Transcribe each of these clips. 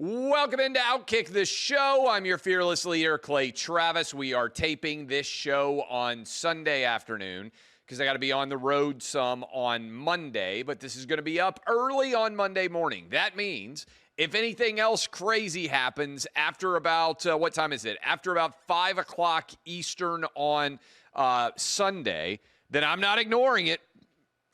Welcome into OutKick, the show. I'm your fearless leader, Clay Travis. We are taping this show on Sunday afternoon because I got to be on the road some on Monday, but this is going to be up early on Monday morning. That means if anything else crazy happens after about, what time is it? After about 5 o'clock Eastern on Sunday, then I'm not ignoring it.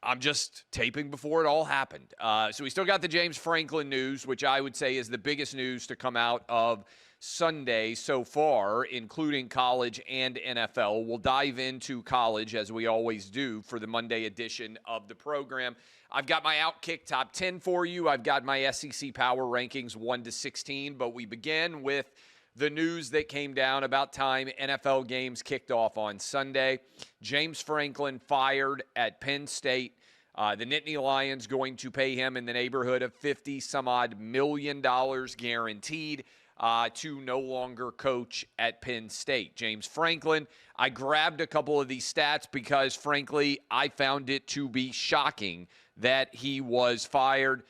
I'm just taping before it all happened. So we still got the James Franklin news, which I would say is the biggest news to come out of Sunday so far, including college and NFL. We'll dive into college, as we always do, for the Monday edition of the program. I've got my OutKick top 10 for you. I've got my SEC Power Rankings 1 to 16, but we begin with the news that came down about time NFL games kicked off on Sunday. James Franklin fired at Penn State. The Nittany Lions going to pay him in the neighborhood of $50-some-odd million guaranteed to no longer coach at Penn State. James Franklin, I grabbed a couple of these stats because, frankly, I found it to be shocking that he was fired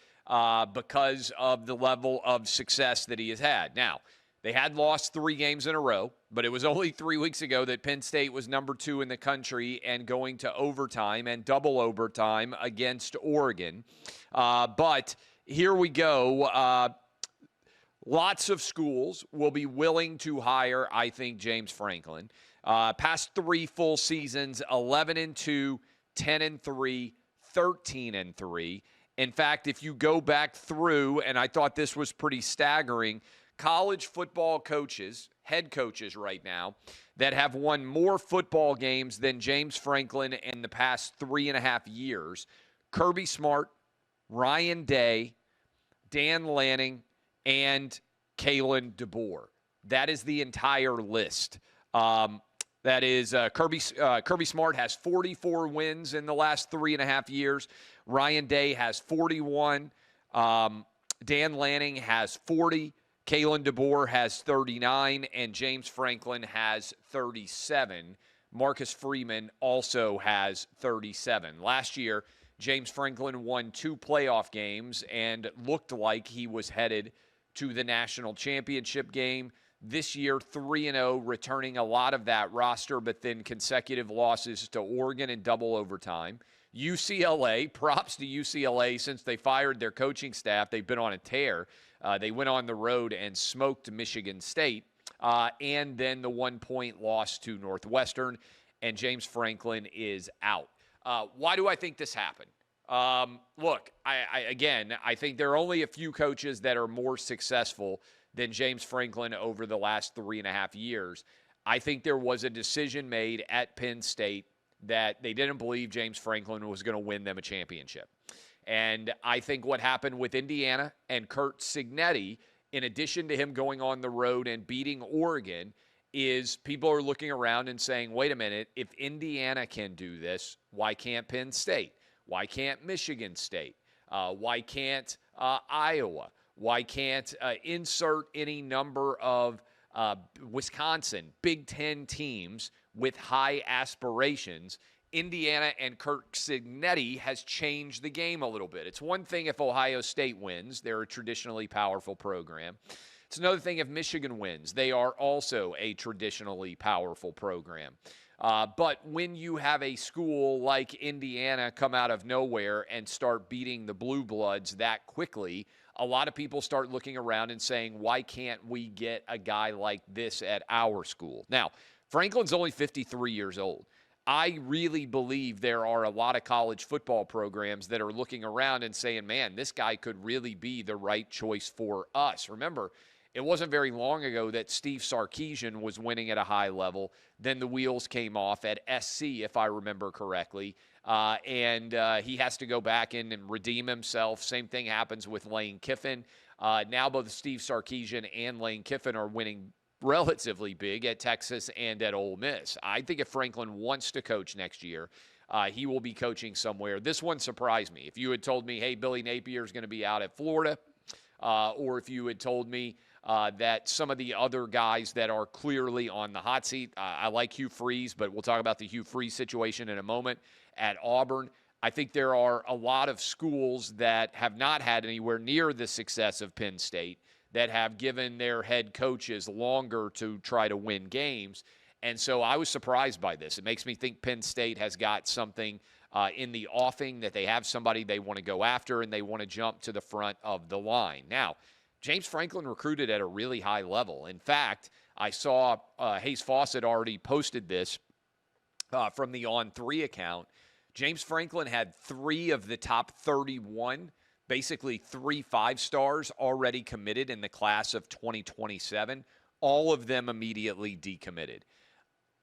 because of the level of success that he has had. Now, they had lost 3 games in a row, but it was only 3 weeks ago that Penn State was number 2 in the country and going to overtime and double overtime against Oregon. But here we go. Lots of schools will be willing to hire, I think, James Franklin. Past 3 full seasons, 11-2, 10-3, 13-3. In fact, if you go back through, and I thought this was pretty staggering, college football coaches, head coaches right now, that have won more football games than James Franklin in the past 3.5 years: Kirby Smart, Ryan Day, Dan Lanning, and Kalen DeBoer. That is the entire list. That is Kirby Smart has 44 wins in the last 3.5 years. Ryan Day has 41. Dan Lanning has 40. Kalen DeBoer has 39, and James Franklin has 37. Marcus Freeman also has 37. Last year, James Franklin won 2 playoff games and looked like he was headed to the national championship game. This year, 3-0, returning a lot of that roster, but then consecutive losses to Oregon in double overtime. UCLA, props to UCLA since they fired their coaching staff. They've been on a tear. They went on the road and smoked Michigan State, and then the 1-point loss to Northwestern, and James Franklin is out. Why do I think this happened? Look, I think there are only a few coaches that are more successful than James Franklin over the last 3.5 years. I think there was a decision made at Penn State that they didn't believe James Franklin was going to win them a championship. And I think what happened with Indiana and Curt Cignetti, in addition to him going on the road and beating Oregon, is people are looking around and saying, wait a minute, if Indiana can do this, why can't Penn State? Why can't Michigan State? Why can't Iowa? Why can't insert any number of Wisconsin, Big Ten teams with high aspirations? Indiana and Curt Cignetti has changed the game a little bit. It's one thing if Ohio State wins. They're a traditionally powerful program. It's another thing if Michigan wins. They are also a traditionally powerful program. But when you have a school like Indiana come out of nowhere and start beating the Blue Bloods that quickly, a lot of people start looking around and saying, why can't we get a guy like this at our school? Now, Franklin's only 53 years old. I really believe there are a lot of college football programs that are looking around and saying, man, this guy could really be the right choice for us. Remember, it wasn't very long ago that Steve Sarkisian was winning at a high level. Then the wheels came off at SC, if I remember correctly. And he has to go back in and redeem himself. Same thing happens with Lane Kiffin. Now both Steve Sarkisian and Lane Kiffin are winning relatively big at Texas and at Ole Miss. I think if Franklin wants to coach next year, he will be coaching somewhere. This one surprised me. If you had told me, hey, Billy Napier is going to be out at Florida, or if you had told me that some of the other guys that are clearly on the hot seat, I like Hugh Freeze, but we'll talk about the Hugh Freeze situation in a moment, at Auburn. I think there are a lot of schools that have not had anywhere near the success of Penn State that have given their head coaches longer to try to win games. And so I was surprised by this. It makes me think Penn State has got something in the offing, that they have somebody they want to go after and they want to jump to the front of the line. Now, James Franklin recruited at a really high level. In fact, I saw Hayes Fawcett already posted this from the On3 account. James Franklin had 3 of the top 31, basically 3 5-stars already committed in the class of 2027. All of them immediately decommitted.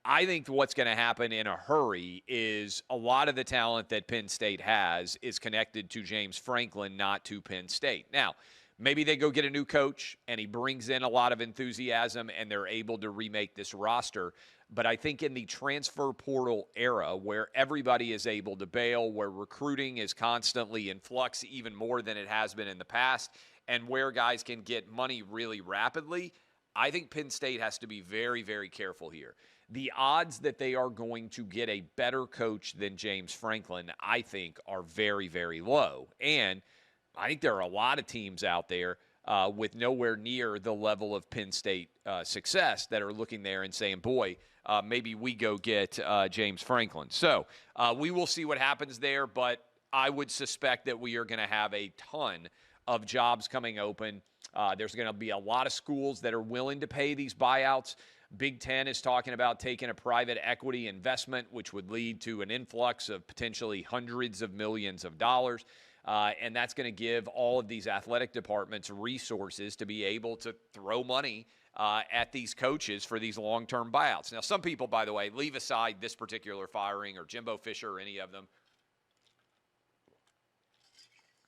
I think what's going to happen in a hurry is a lot of the talent that Penn State has is connected to James Franklin, not to Penn State. Now, maybe they go get a new coach and he brings in a lot of enthusiasm and they're able to remake this roster. But I think in the transfer portal era, where everybody is able to bail, where recruiting is constantly in flux even more than it has been in the past, and where guys can get money really rapidly, I think Penn State has to be very, very careful here. The odds that they are going to get a better coach than James Franklin, I think, are very, very low. And I think there are a lot of teams out there with nowhere near the level of Penn State success that are looking there and saying, boy, maybe we go get James Franklin. So we will see what happens there, but I would suspect that we are going to have a ton of jobs coming open. There's going to be a lot of schools that are willing to pay these buyouts. Big Ten is talking about taking a private equity investment, which would lead to an influx of potentially hundreds of millions of dollars. And that's going to give all of these athletic departments resources to be able to throw money at these coaches for these long-term buyouts. Now, some people, by the way, leave aside this particular firing or Jimbo Fisher or any of them.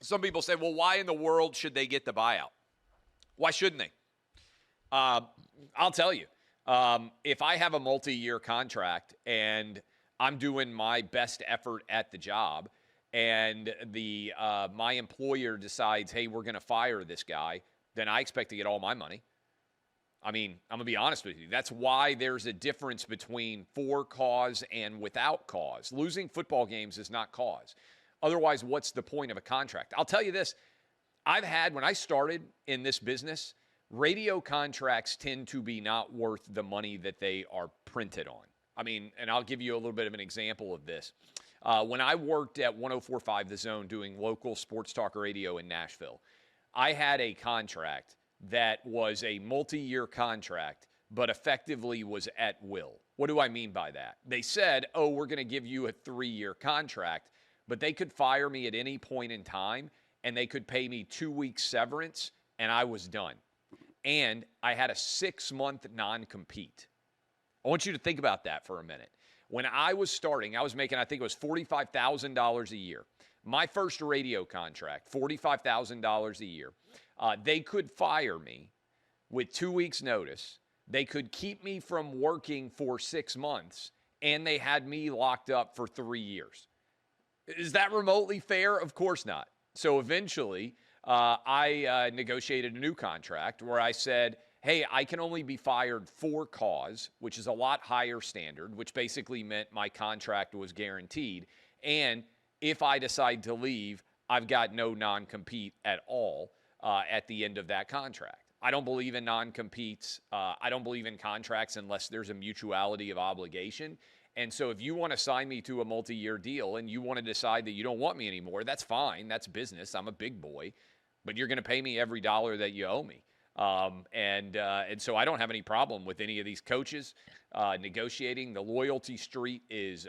Some people say, well, why in the world should they get the buyout? Why shouldn't they? I'll tell you. If I have a multi-year contract and I'm doing my best effort at the job and my employer decides, hey, we're going to fire this guy, then I expect to get all my money. I mean, I'm going to be honest with you. That's why there's a difference between for cause and without cause. Losing football games is not cause. Otherwise, what's the point of a contract? I'll tell you this. When I started in this business, radio contracts tend to be not worth the money that they are printed on. I mean, and I'll give you a little bit of an example of this. When I worked at 104.5 The Zone doing local sports talk radio in Nashville, I had a contract that was a multi-year contract, but effectively was at will. What do I mean by that? They said, oh, we're going to give you a 3-year contract, but they could fire me at any point in time, and they could pay me 2 weeks severance, and I was done. And I had a 6-month non-compete. I want you to think about that for a minute. When I was starting, I was making, I think it was $45,000 a year. My first radio contract, $45,000 a year. They could fire me with 2 weeks' notice. They could keep me from working for 6 months, and they had me locked up for 3 years. Is that remotely fair? Of course not. So eventually, I negotiated a new contract where I said, hey, I can only be fired for cause, which is a lot higher standard, which basically meant my contract was guaranteed. And if I decide to leave, I've got no non-compete at all at the end of that contract. I don't believe in non-competes. I don't believe in contracts unless there's a mutuality of obligation. And so if you want to sign me to a multi-year deal and you want to decide that you don't want me anymore, that's fine. That's business. I'm a big boy. But you're going to pay me every dollar that you owe me. And so I don't have any problem with any of these coaches negotiating. The loyalty street is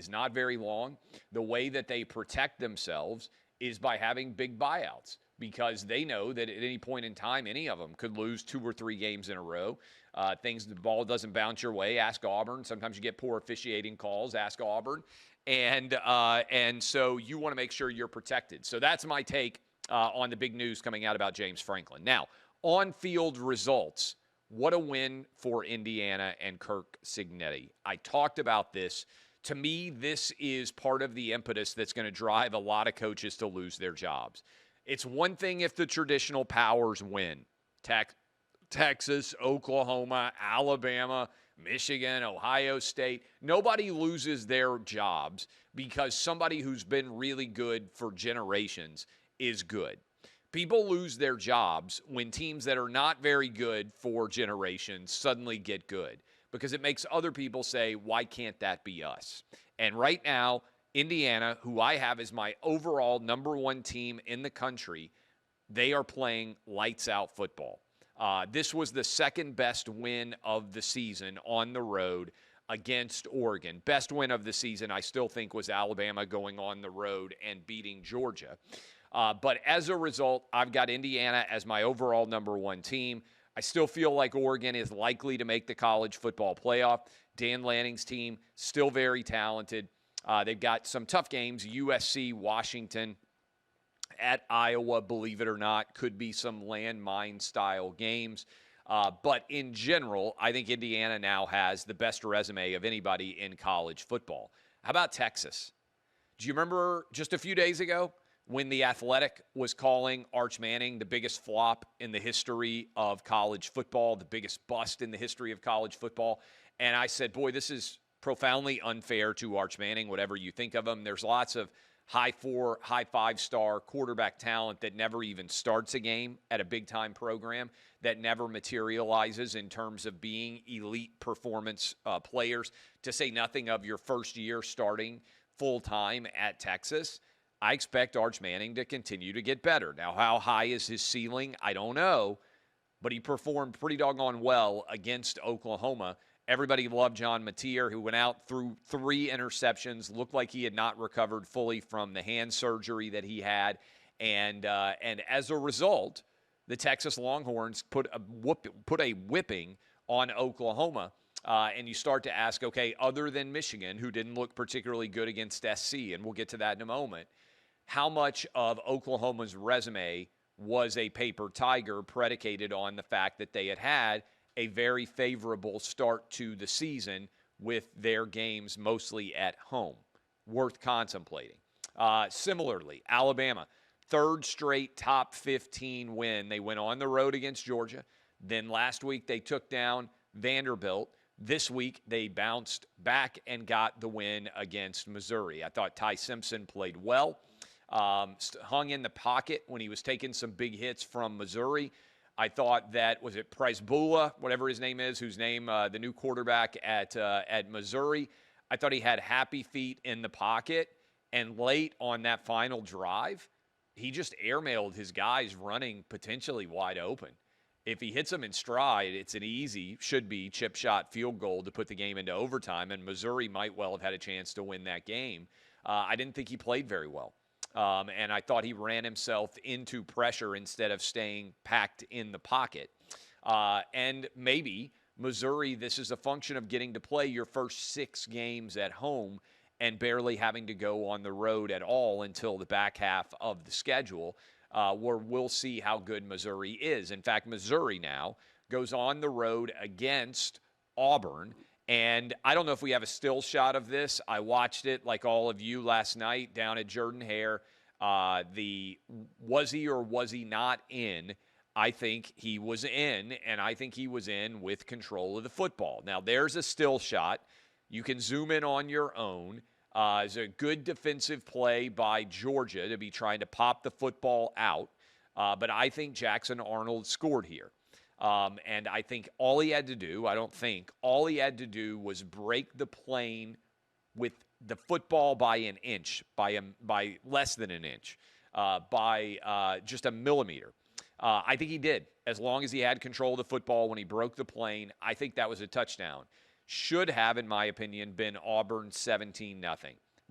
not very long. The way that they protect themselves is by having big buyouts, because they know that at any point in time, any of them could lose 2 or 3 games in a row. The ball doesn't bounce your way. Ask Auburn. Sometimes you get poor officiating calls. Ask Auburn. And so you want to make sure you're protected. So that's my take on the big news coming out about James Franklin. Now, on-field results. What a win for Indiana and Kirk Cignetti. I talked about this. To me, this is part of the impetus that's going to drive a lot of coaches to lose their jobs. It's one thing if the traditional powers win. Texas, Oklahoma, Alabama, Michigan, Ohio State. Nobody loses their jobs because somebody who's been really good for generations is good. People lose their jobs when teams that are not very good for generations suddenly get good because it makes other people say, why can't that be us? And right now, Indiana, who I have as my overall number one team in the country, they are playing lights out football. This was the second best win of the season on the road against Oregon. Best win of the season, I still think, was Alabama going on the road and beating Georgia. But as a result, I've got Indiana as my overall number one team. I still feel like Oregon is likely to make the college football playoff. Dan Lanning's team, still very talented. They've got some tough games, USC, Washington, at Iowa, believe it or not, could be some landmine-style games. But in general, I think Indiana now has the best resume of anybody in college football. How about Texas? Do you remember just a few days ago when The Athletic was calling Arch Manning the biggest flop in the history of college football, the biggest bust in the history of college football? And I said, boy, this is profoundly unfair to Arch Manning, whatever you think of him. There's lots of high 4, high 5-star quarterback talent that never even starts a game at a big-time program, that never materializes in terms of being elite performance players, to say nothing of your first year starting full-time at Texas. I expect Arch Manning to continue to get better. Now, how high is his ceiling? I don't know, but he performed pretty doggone well against Oklahoma. Everybody loved John Mateer, who went out through 3 interceptions, looked like he had not recovered fully from the hand surgery that he had. And as a result, the Texas Longhorns put a whipping on Oklahoma. And you start to ask, okay, other than Michigan, who didn't look particularly good against SC, and we'll get to that in a moment, how much of Oklahoma's resume was a paper tiger predicated on the fact that they had a very favorable start to the season with their games mostly at home? Worth contemplating. Similarly, Alabama, third straight top 15 win. They went on the road against Georgia. Then last week they took down Vanderbilt. This week they bounced back and got the win against Missouri. I thought Ty Simpson played well. Hung in the pocket when he was taking some big hits from Missouri. I thought that, was it PrizePicks, whatever his name is, whose name, the new quarterback at Missouri, I thought he had happy feet in the pocket, and late on that final drive, he just airmailed his guys running potentially wide open. If he hits them in stride, it's an easy, should be, chip shot field goal to put the game into overtime, and Missouri might well have had a chance to win that game. I didn't think he played very well. And I thought he ran himself into pressure instead of staying packed in the pocket. And maybe Missouri, this is a function of getting to play your first 6 games at home and barely having to go on the road at all until the back half of the schedule, where we'll see how good Missouri is. In fact, Missouri now goes on the road against Auburn. And I don't know if we have a still shot of this. I watched it like all of you last night down at Jordan-Hare. Was he or was he not in? I think he was in, and I think he was in with control of the football. Now, there's a still shot. You can zoom in on your own. It's a good defensive play by Georgia to be trying to pop the football out. But I think Jackson Arnold scored here. And I think all he had to do was break the plane with the football by an inch, by less than an inch, by just a millimeter. I think he did. As long as he had control of the football when he broke the plane, I think that was a touchdown. Should have, in my opinion, been Auburn 17-0.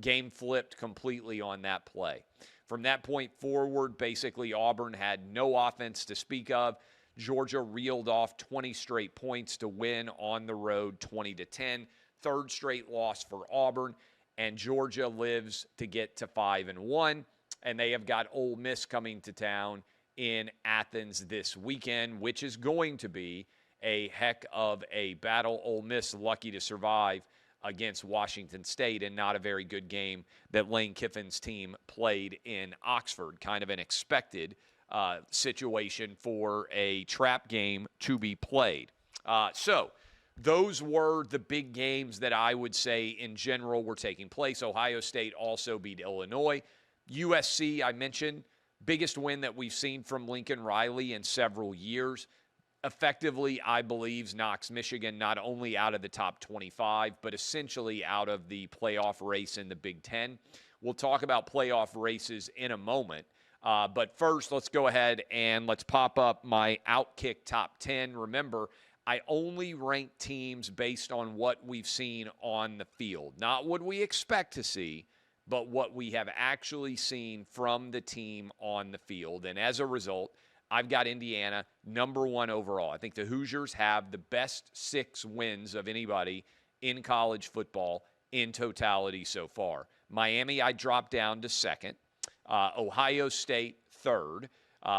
Game flipped completely on that play. From that point forward, basically Auburn had no offense to speak of. Georgia reeled off 20 straight points to win on the road 20-10. Third straight loss for Auburn, and Georgia lives to get to 5-1. And they have got Ole Miss coming to town in Athens this weekend, which is going to be a heck of a battle. Ole Miss lucky to survive against Washington State, and not a very good game that Lane Kiffin's team played in Oxford. Kind of an expected situation for a trap game to be played. So those were the big games that I would say in general were taking place. Ohio State also beat Illinois. USC, I mentioned, Biggest win that we've seen from Lincoln Riley in several years. Effectively, I believe, knocks Michigan not only out of the top 25, but essentially out of the playoff race in the Big Ten. We'll talk about playoff races in a moment. But first, let's go ahead and let's pop up my OutKick top 10. Remember, I only rank teams based on what we've seen on the field, not what we expect to see, but what we have actually seen from the team on the field. And as a result, I've got Indiana number 1 overall. I think the Hoosiers have the best 6 wins of anybody in college football in totality so far. Miami, I dropped down to 2nd. Ohio State, 3rd.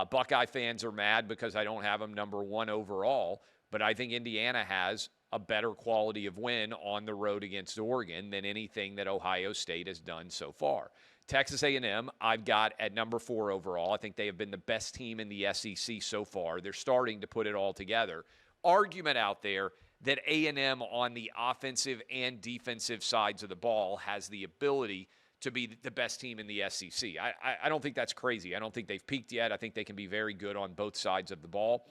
Buckeye fans are mad because I don't have them number 1 overall, but I think Indiana has a better quality of win on the road against Oregon than anything that Ohio State has done so far. Texas A&M, I've got at number 4 overall. I think they have been the best team in the SEC so far. They're starting to put it all together. Argument out there that A&M on the offensive and defensive sides of the ball has the ability to be the best team in the SEC. I don't think that's crazy. I don't think they've peaked yet. I think they can be very good on both sides of the ball.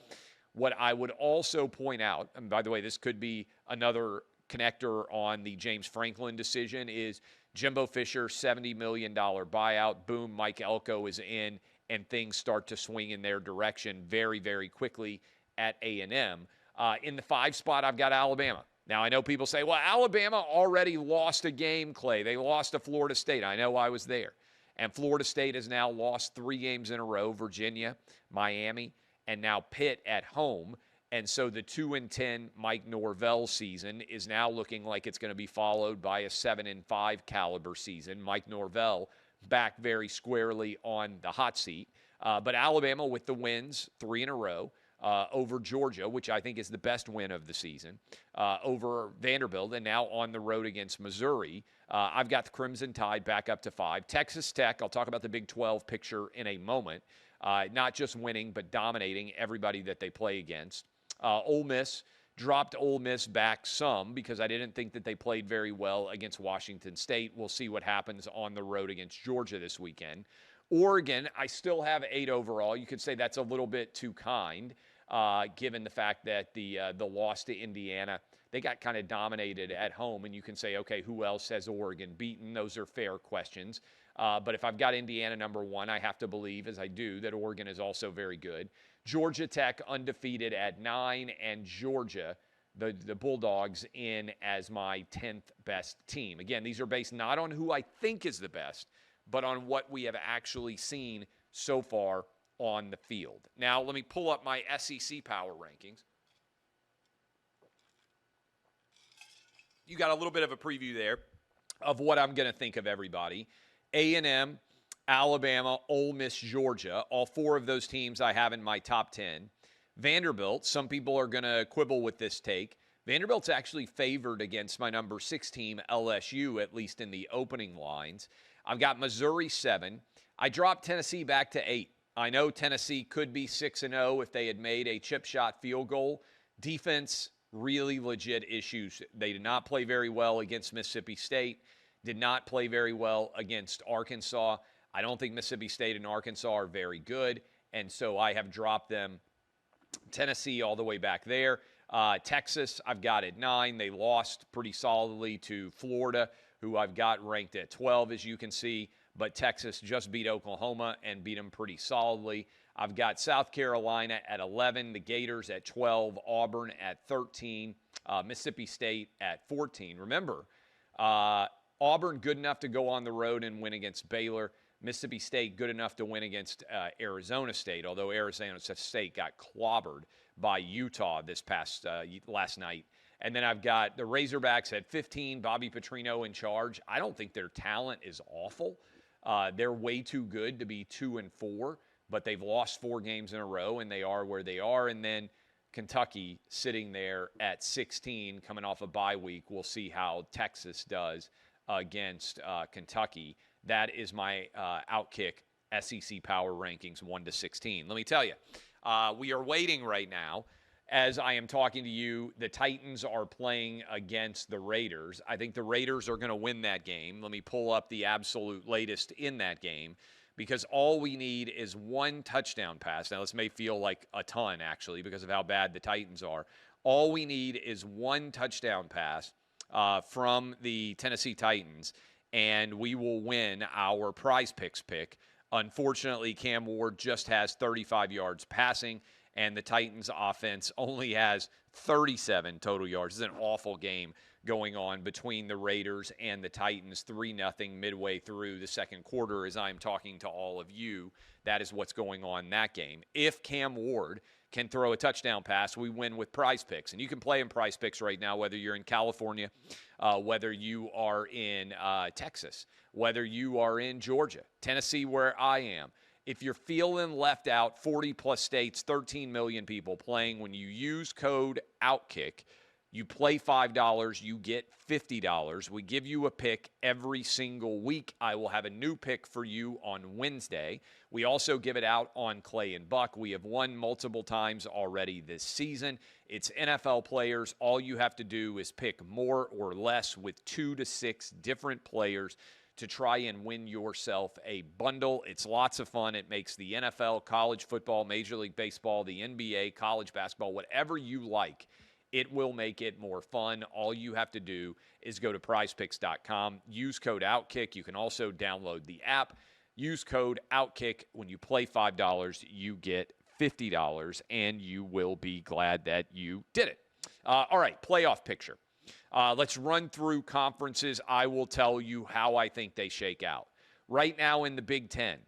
What I would also point out, and by the way, this could be another connector on the James Franklin decision, is Jimbo Fisher, $70 million buyout. Boom, Mike Elko is in, and things start to swing in their direction very, very quickly at A&M. In the 5 spot, I've got Alabama. Now, I know people say, well, Alabama already lost a game, Clay. They lost to Florida State. I know, I was there. And Florida State has now lost 3 games in a row, Virginia, Miami, and now Pitt at home. And so the 2-10 Mike Norvell season is now looking like it's going to be followed by a 7-5 caliber season. Mike Norvell back very squarely on the hot seat. But Alabama with the wins, 3 in a row, over Georgia, which I think is the best win of the season, over Vanderbilt, and now on the road against Missouri. I've got the Crimson Tide back up to 5. Texas Tech, I'll talk about the Big 12 picture in a moment. Not just winning, but dominating everybody that they play against. Ole Miss, dropped Ole Miss back some because I didn't think that they played very well against Washington State. We'll see what happens on the road against Georgia this weekend. Oregon, I still have 8 overall. You could say that's a little bit too kind, given the fact that the loss to Indiana, they got kind of dominated at home, and you can say, okay, who else has Oregon beaten? Those are fair questions. But if I've got Indiana number 1, I have to believe, as I do, that Oregon is also very good. Georgia Tech undefeated at 9, and Georgia, the Bulldogs, in as my 10th best team. Again, these are based not on who I think is the best, but on what we have actually seen so far on the field. Now, let me pull up my SEC power rankings. You got a little bit of a preview there of what I'm going to think of everybody. A&M, Alabama, Ole Miss, Georgia, all 4 of those teams I have in my top 10. Vanderbilt, some people are going to quibble with this take. Vanderbilt's actually favored against my number 6 team, LSU, at least in the opening lines. I've got Missouri 7. I dropped Tennessee back to 8. I know Tennessee could be 6-0 if they had made a chip shot field goal. Defense, really legit issues. They did not play very well against Mississippi State, did not play very well against Arkansas. I don't think Mississippi State and Arkansas are very good, and so I have dropped them. Tennessee all the way back there. Texas, I've got at 9. They lost pretty solidly to Florida, who I've got ranked at 12, as you can see. But Texas just beat Oklahoma and beat them pretty solidly. I've got South Carolina at 11, the Gators at 12, Auburn at 13, Mississippi State at 14. Remember, Auburn good enough to go on the road and win against Baylor. Mississippi State good enough to win against Arizona State, although Arizona State got clobbered by Utah this past last night. And then I've got the Razorbacks at 15, Bobby Petrino in charge. I don't think their talent is awful. They're way too good to be 2-4, but they've lost 4 games in a row, and they are where they are. And then Kentucky sitting there at 16, coming off a bye week. We'll see how Texas does against Kentucky. That is my OutKick SEC Power Rankings 1-16. Let me tell you, we are waiting right now. As I am talking to you, the Titans are playing against the Raiders. I think the Raiders are going to win that game. Let me pull up the absolute latest in that game. because all we need is one touchdown pass. Now, this may feel like a ton, actually, because of how bad the Titans are. All we need is one touchdown pass from the Tennessee Titans, and we will win our PrizePicks pick. Unfortunately, Cam Ward just has 35 yards passing, and the Titans offense only has 37 total yards. It's an awful game going on between the Raiders and the Titans, 3-0 midway through the second quarter as I'm talking to all of you. That is what's going on in that game. If Cam Ward can throw a touchdown pass, we win with PrizePicks. And you can play in PrizePicks right now, whether you're in California, whether you are in Texas, whether you are in Georgia, Tennessee, where I am. If you're feeling left out, 40-plus states, 13 million people playing. When you use code OutKick, you play $5, you get $50. We give you a pick every single week. I will have a new pick for you on Wednesday. We also give it out on Clay and Buck. We have won multiple times already this season. It's NFL players. All you have to do is pick more or less with 2 to 6 different players to try and win yourself a bundle. It's lots of fun. It makes the NFL, college football, Major League Baseball, the NBA, college basketball, whatever you like, it will make it more fun. All you have to do is go to prizepicks.com, use code OutKick. You can also download the app. Use code OutKick. When you play $5, you get $50, and you will be glad that you did it. All right, playoff picture. Let's run through conferences. I will tell you how I think they shake out. Right now in the Big Ten,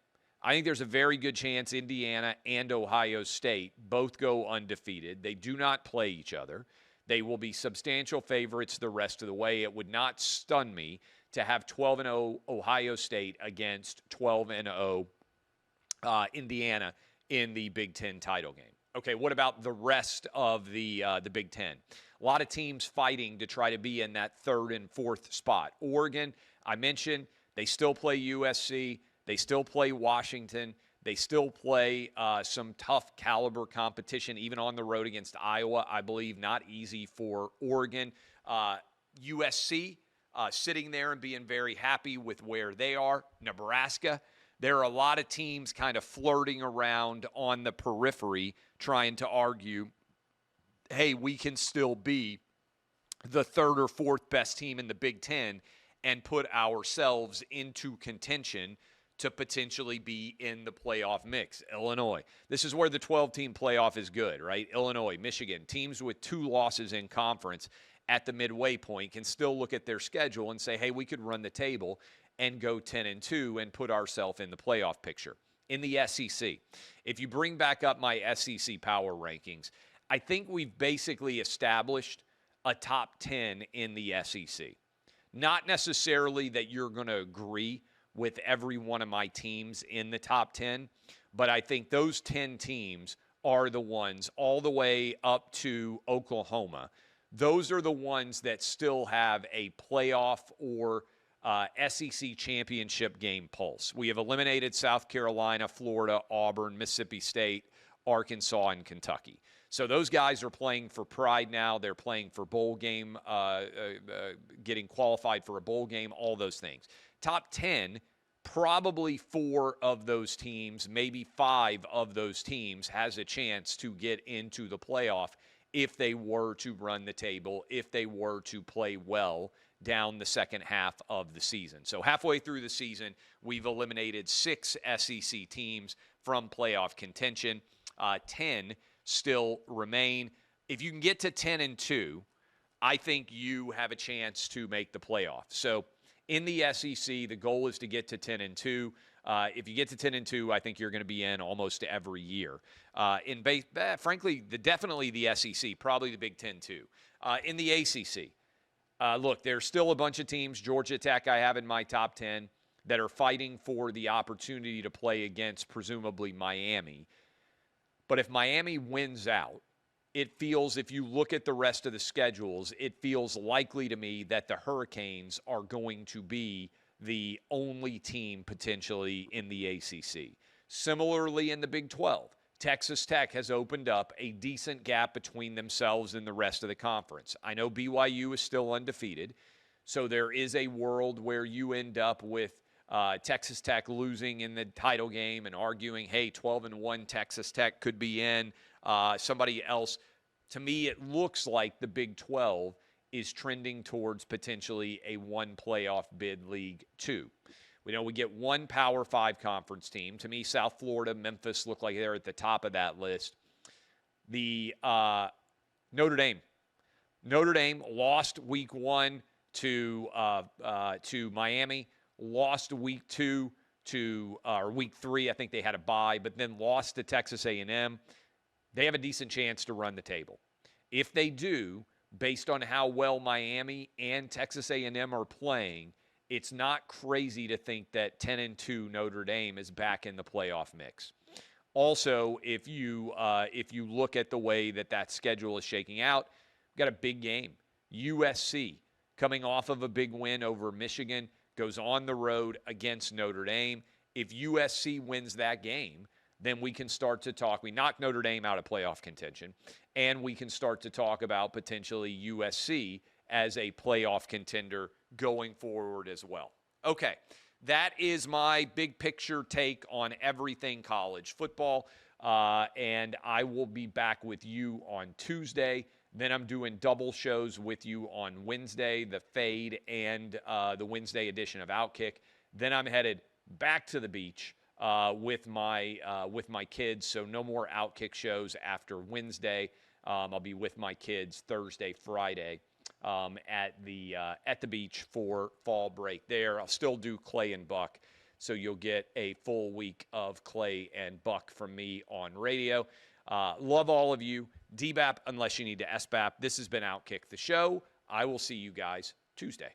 I think there's a very good chance Indiana and Ohio State both go undefeated. They do not play each other. They will be substantial favorites the rest of the way. It would not stun me to have 12-0 Ohio State against 12-0 Indiana in the Big Ten title game. Okay, what about the rest of the Big Ten? A lot of teams fighting to try to be in that third and fourth spot. Oregon, I mentioned, they still play USC. They still play Washington. They still play some tough caliber competition, even on the road against Iowa. I believe not easy for Oregon. USC sitting there and being very happy with where they are. Nebraska. There are a lot of teams kind of flirting around on the periphery trying to argue, hey, we can still be the third or fourth best team in the Big Ten and put ourselves into contention to potentially be in the playoff mix. Illinois. This is where the 12-team playoff is good, right? Illinois, Michigan, teams with 2 losses in conference at the midway point can still look at their schedule and say, hey, we could run the table and go 10-2 and put ourselves in the playoff picture. In the SEC, if you bring back up my SEC power rankings, I think we've basically established a top 10 in the SEC. Not necessarily that you're going to agree with every one of my teams in the top 10, but I think those 10 teams are the ones all the way up to Oklahoma. Those are the ones that still have a playoff or SEC championship game pulse. We have eliminated South Carolina, Florida, Auburn, Mississippi State, Arkansas, and Kentucky. So those guys are playing for pride now. They're playing for bowl game, getting qualified for a bowl game, all those things. Top 10, probably 4 of those teams, maybe 5 of those teams has a chance to get into the playoff if they were to run the table, if they were to play well down the second half of the season. So halfway through the season, we've eliminated 6 SEC teams from playoff contention. 10 still remain. If you can get to 10-2, I think you have a chance to make the playoff. So in the SEC, the goal is to get to 10-2. If you get to 10-2, I think you're going to be in almost every year. Frankly, definitely the SEC, probably the Big Ten too. In the ACC, look, there's still a bunch of teams, Georgia Tech I have in my top 10, that are fighting for the opportunity to play against presumably Miami. But if Miami wins out, it feels, if you look at the rest of the schedules, it feels likely to me that the Hurricanes are going to be the only team potentially in the ACC. Similarly, in the Big 12, Texas Tech has opened up a decent gap between themselves and the rest of the conference. I know BYU is still undefeated, so there is a world where you end up with Texas Tech losing in the title game and arguing, hey, 12-1 Texas Tech could be in. Somebody else. To me, it looks like the Big 12 is trending towards potentially a one playoff bid League 2. We know we get one Power 5 conference team. To me, South Florida, Memphis look like they're at the top of that list. The Notre Dame. Notre Dame lost week 1 to Miami, lost week 2 or week 3. I think they had a bye, but then lost to Texas A&M. They have a decent chance to run the table. If they do, based on how well Miami and Texas A&M are playing, it's not crazy to think that 10-2 Notre Dame is back in the playoff mix. Also, if you look at the way that schedule is shaking out, we've got a big game. USC coming off of a big win over Michigan goes on the road against Notre Dame. If USC wins that game, then we can start to talk. We knock Notre Dame out of playoff contention, and we can start to talk about potentially USC as a playoff contender going forward as well. Okay, that is my big picture take on everything college football, and I will be back with you on Tuesday. Then I'm doing double shows with you on Wednesday, the Fade and the Wednesday edition of OutKick. Then I'm headed back to the beach with my kids, so no more OutKick shows after Wednesday. I'll be with my kids Thursday, Friday at the beach for fall break there. I'll still do Clay and Buck, so you'll get a full week of Clay and Buck from me on radio. Love all of you. DBAP unless you need to SBAP. This has been OutKick the show. I will see you guys Tuesday.